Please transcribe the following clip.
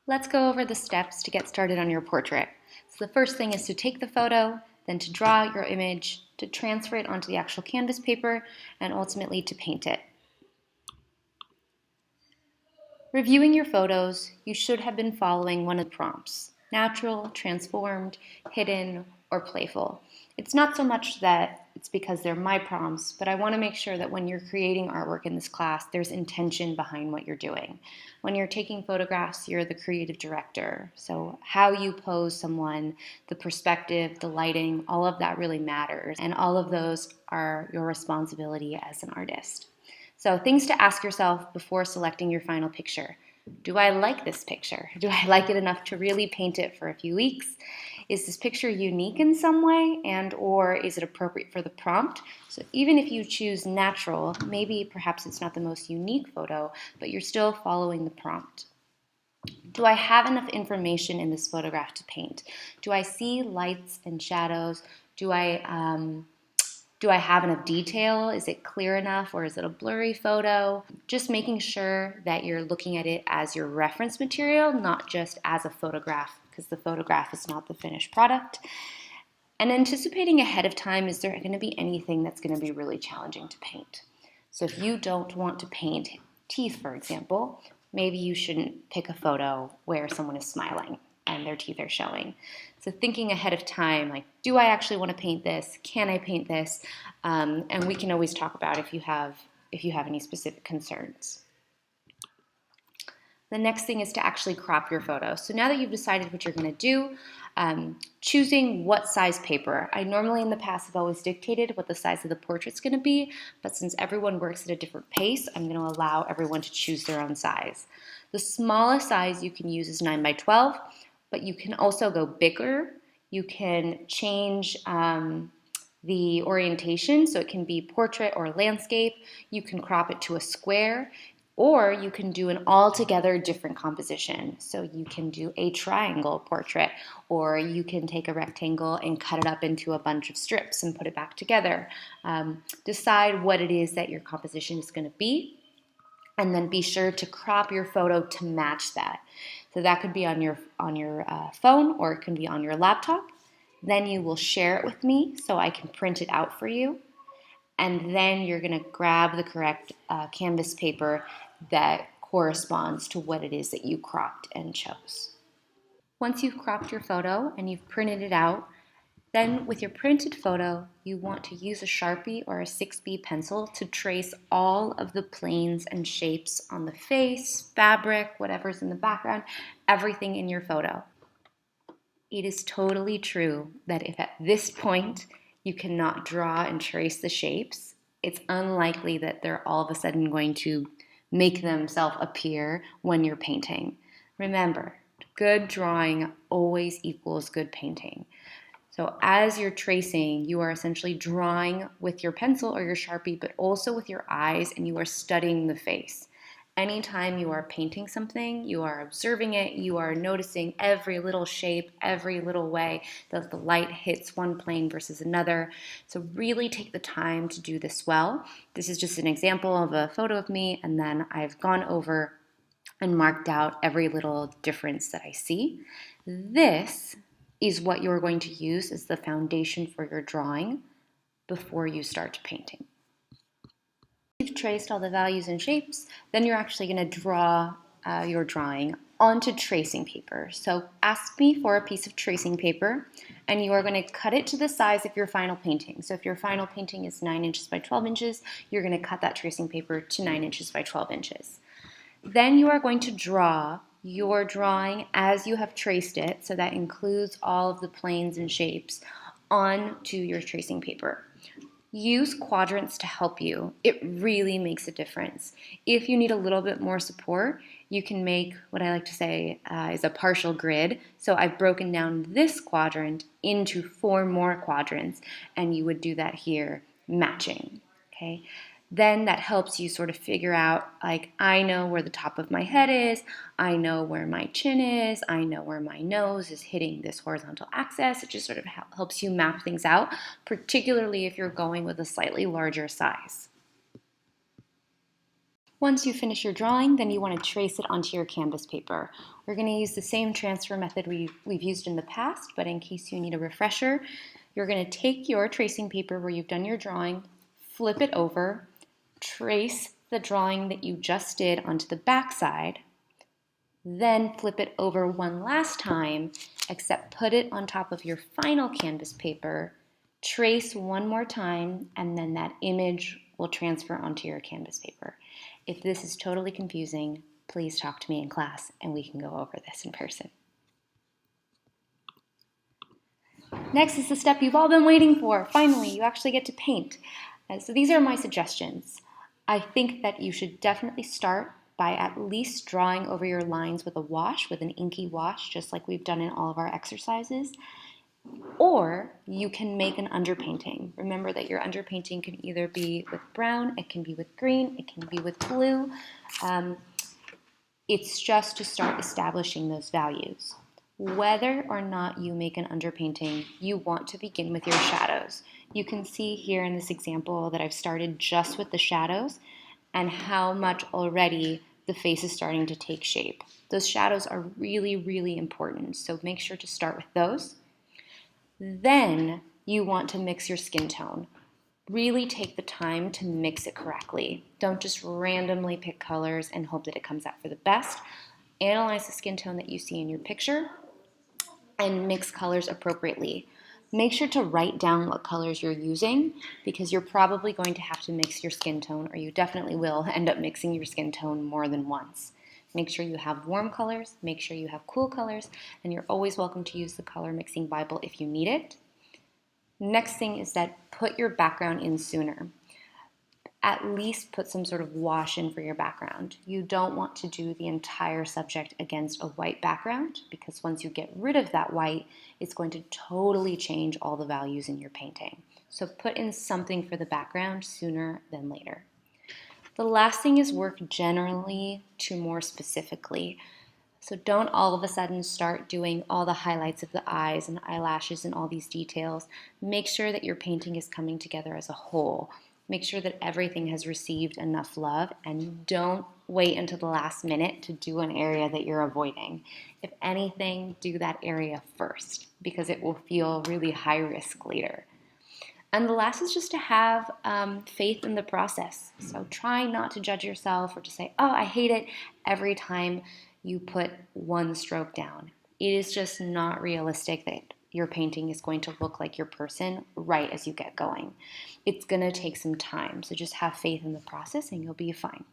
Let's go over the steps to get started on your portrait. So the first thing is to take the photo, then to draw your image, to transfer it onto the actual canvas paper, and ultimately to paint it. Reviewing your photos, you should have been following one of the prompts: natural, transformed, hidden, or playful. It's not so much that it's because they're my prompts, but I want to make sure that when you're creating artwork in this class, there's intention behind what you're doing. When you're taking photographs, you're the creative director. So how you pose someone, the perspective, the lighting, all of that really matters. And all of those are your responsibility as an artist. So things to ask yourself before selecting your final picture. Do I like this picture? Do I like it enough to really paint it for a few weeks? Is this picture unique in some way, and or is it appropriate for the prompt? So even if you choose natural, maybe perhaps it's not the most unique photo, but you're still following the prompt. Do I have enough information in this photograph to paint? Do I see lights and shadows? Do I have enough detail? Is it clear enough, or is it a blurry photo? Just making sure that you're looking at it as your reference material, not just as a photograph, because the photograph is not the finished product. And anticipating ahead of time, is there going to be anything that's going to be really challenging to paint? So if you don't want to paint teeth, for example, maybe you shouldn't pick a photo where someone is smiling and their teeth are showing. So thinking ahead of time, like, do I actually want to paint this? Can I paint this? And we can always talk about if you have any specific concerns. The next thing is to actually crop your photo. So now that you've decided what you're going to do, choosing what size paper. I normally in the past have always dictated what the size of the portrait's going to be, but since everyone works at a different pace, I'm going to allow everyone to choose their own size. The smallest size you can use is 9 by 12, but you can also go bigger. You can change the orientation, so it can be portrait or landscape. You can crop it to a square, or you can do an altogether different composition. So you can do a triangle portrait, or you can take a rectangle and cut it up into a bunch of strips and put it back together. Decide what it is that your composition is going to be, and then be sure to crop your photo to match that. So that could be on your phone, or it can be on your laptop. Then you will share it with me so I can print it out for you. And then you're going to grab the correct canvas paper that corresponds to what it is that you cropped and chose. Once you've cropped your photo and you've printed it out, then with your printed photo, you want to use a Sharpie or a 6B pencil to trace all of the planes and shapes on the face, fabric, whatever's in the background, everything in your photo. It is totally true that if at this point you cannot draw and trace the shapes, it's unlikely that they're all of a sudden going to make themselves appear when you're painting. Remember, good drawing always equals good painting. So as you're tracing, you are essentially drawing with your pencil or your Sharpie, but also with your eyes, and you are studying the face. Anytime you are painting something, you are observing it, you are noticing every little shape, every little way that the light hits one plane versus another. So really take the time to do this well. This is just an example of a photo of me, and then I've gone over and marked out every little difference that I see. This is what you're going to use as the foundation for your drawing before you start painting. You've traced all the values and shapes, then you're actually going to draw your drawing onto tracing paper. So ask me for a piece of tracing paper, and you are going to cut it to the size of your final painting. So if your final painting is 9 inches by 12 inches, you're going to cut that tracing paper to 9 inches by 12 inches. Then you are going to draw your drawing as you have traced it, so that includes all of the planes and shapes, onto your tracing paper. Use quadrants to help you. It really makes a difference. If you need a little bit more support, you can make what I like to say is a partial grid. So I've broken down this quadrant into 4 more quadrants, and you would do that here, matching. Okay. Then that helps you sort of figure out, like, I know where the top of my head is, I know where my chin is, I know where my nose is hitting this horizontal axis. It just sort of helps you map things out, particularly if you're going with a slightly larger size. Once you finish your drawing, then you want to trace it onto your canvas paper. We're going to use the same transfer method we've used in the past, but in case you need a refresher, you're going to take your tracing paper where you've done your drawing, flip it over, trace the drawing that you just did onto the back side, then flip it over one last time, except put it on top of your final canvas paper, trace one more time, and then that image will transfer onto your canvas paper. If this is totally confusing, please talk to me in class and we can go over this in person. Next is the step you've all been waiting for. Finally, you actually get to paint. So these are my suggestions. I think that you should definitely start by at least drawing over your lines with a wash, with an inky wash, just like we've done in all of our exercises. Or you can make an underpainting. Remember that your underpainting can either be with brown, it can be with green, it can be with blue. It's just to start establishing those values. Whether or not you make an underpainting, you want to begin with your shadows. You can see here in this example that I've started just with the shadows and how much already the face is starting to take shape. Those shadows are really, really important, so make sure to start with those. Then you want to mix your skin tone. Really take the time to mix it correctly. Don't just randomly pick colors and hope that it comes out for the best. Analyze the skin tone that you see in your picture and mix colors appropriately. Make sure to write down what colors you're using because you're probably going to have to mix your skin tone, or you definitely will end up mixing your skin tone more than once. Make sure you have warm colors, make sure you have cool colors, and you're always welcome to use the color mixing Bible if you need it. Next thing is that put your background in sooner. At least put some sort of wash in for your background. You don't want to do the entire subject against a white background because once you get rid of that white, it's going to totally change all the values in your painting. So put in something for the background sooner than later. The last thing is work generally to more specifically. So don't all of a sudden start doing all the highlights of the eyes and eyelashes and all these details. Make sure that your painting is coming together as a whole. Make sure that everything has received enough love, and don't wait until the last minute to do an area that you're avoiding. If anything, do that area first because it will feel really high risk later. And the last is just to have faith in the process. So try not to judge yourself or to say, oh, I hate it every time you put one stroke down. It is just not realistic that your painting is going to look like your person right as you get going. It's going to take some time, so just have faith in the process and you'll be fine.